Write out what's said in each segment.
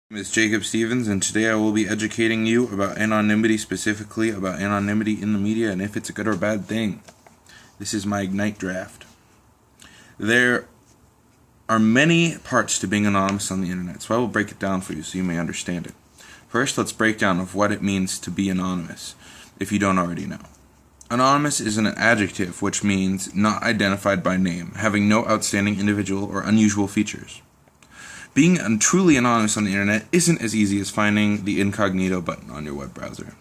My name is Jacob Stevens, and today I will be educating you about anonymity, specifically about anonymity in the media and if it's a good or bad thing. This is my Ignite draft. There are many parts to being anonymous on the internet, so I will break it down for you so you may understand it. First, let's break down of what it means to be anonymous, if you don't already know. Anonymous is an adjective, which means not identified by name, having no outstanding individual or unusual features. Being truly anonymous on the internet isn't as easy as finding the incognito button on your web browser.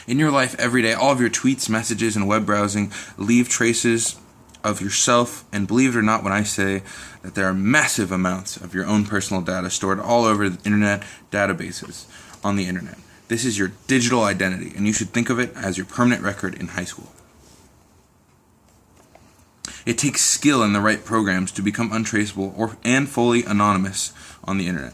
In your life every day, all of your tweets, messages, and web browsing leave traces of yourself, and believe it or not when I say that there are massive amounts of your own personal data stored all over the internet databases on the internet. This is your digital identity, and you should think of it as your permanent record in high school. It takes skill and the right programs to become untraceable and fully anonymous on the internet.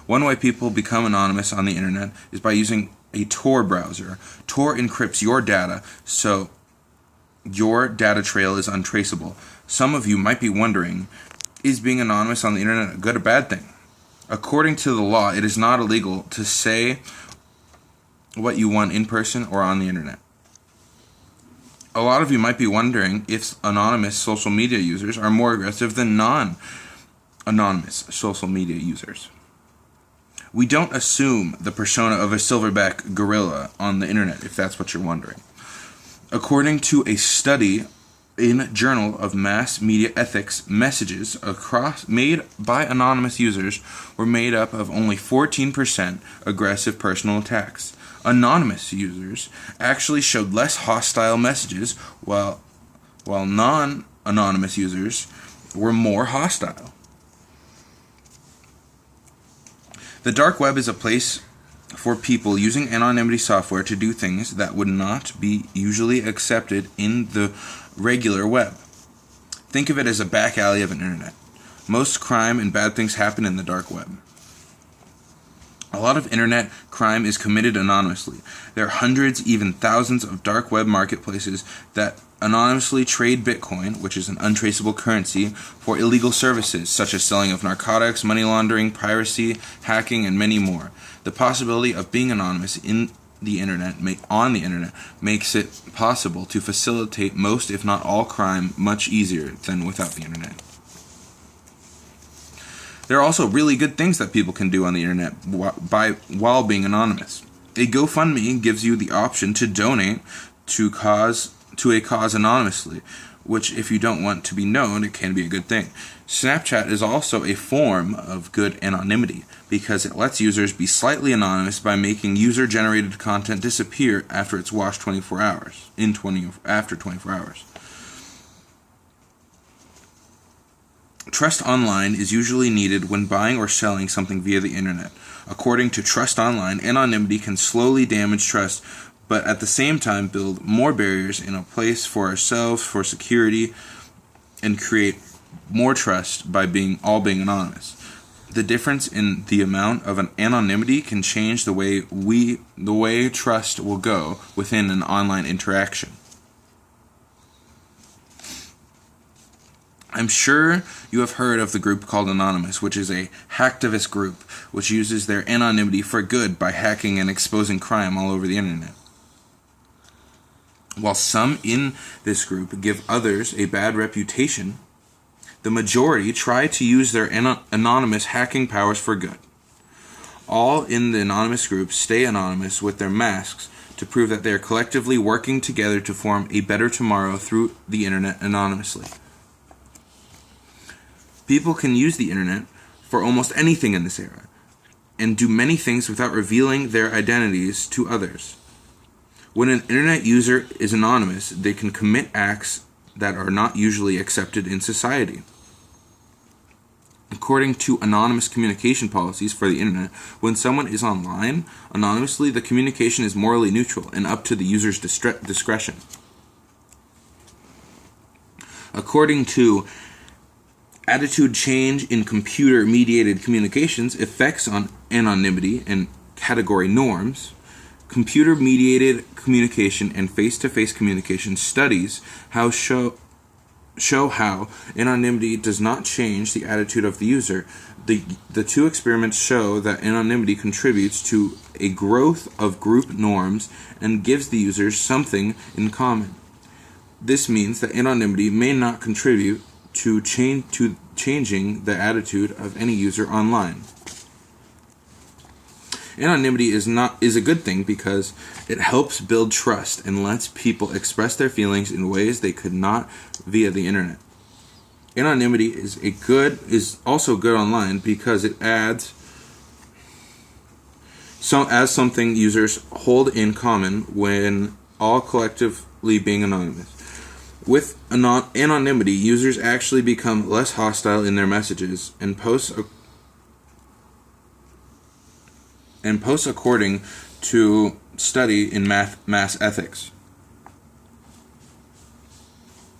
One way people become anonymous on the internet is by using a Tor browser. Tor encrypts your data, so your data trail is untraceable. Some of you might be wondering, is being anonymous on the internet a good or bad thing? According to the law, it is not illegal to say what you want in person or on the internet. A lot of you might be wondering if anonymous social media users are more aggressive than non-anonymous social media users. We don't assume the persona of a silverback gorilla on the internet, if that's what you're wondering. According to a study in Journal of Mass Media Ethics, messages made by anonymous users were made up of only 14% aggressive personal attacks. Anonymous users actually showed less hostile messages, while non-anonymous users were more hostile. The dark web is a place for people using anonymity software to do things that would not be usually accepted in the regular web. Think of it as a back alley of an internet. Most crime and bad things happen in the dark web. A lot of internet crime is committed anonymously. There are hundreds, even thousands of dark web marketplaces that anonymously trade Bitcoin, which is an untraceable currency, for illegal services such as selling of narcotics, money laundering, piracy, hacking, and many more. The possibility of being anonymous on the internet makes it possible to facilitate most, if not all, crime much easier than without the internet. There are also really good things that people can do on the internet while being anonymous. A GoFundMe gives you the option to donate to a cause anonymously, which, if you don't want to be known, it can be a good thing. Snapchat is also a form of good anonymity because it lets users be slightly anonymous by making user-generated content disappear after it's watched after 24 hours. Trust online is usually needed when buying or selling something via the internet. According to Trust Online, anonymity can slowly damage trust, but at the same time build more barriers in a place for ourselves for security and create more trust by being anonymous. The difference in the amount of an anonymity can change the way trust will go within an online interaction. I'm sure you have heard of the group called Anonymous, which is a hacktivist group which uses their anonymity for good by hacking and exposing crime all over the internet. While some in this group give others a bad reputation, the majority try to use their anonymous hacking powers for good. All in the anonymous group stay anonymous with their masks to prove that they are collectively working together to form a better tomorrow through the internet anonymously. People can use the internet for almost anything in this era, and do many things without revealing their identities to others. When an internet user is anonymous, they can commit acts that are not usually accepted in society. According to anonymous communication policies for the internet, when someone is online anonymously, the communication is morally neutral and up to the user's discretion. According to Attitude Change in Computer-Mediated Communications, Effects on Anonymity and Category Norms, Computer-Mediated Communication and Face-to-Face Communication studies show show how anonymity does not change the attitude of the user. The two experiments show that anonymity contributes to a growth of group norms and gives the users something in common. This means that anonymity may not contribute to changing the attitude of any user online. Anonymity is a good thing because it helps build trust and lets people express their feelings in ways they could not via the internet. Anonymity is also good online because it adds as something users hold in common when all collectively being anonymous. With anonymity, users actually become less hostile in their messages and post according to study in mass ethics.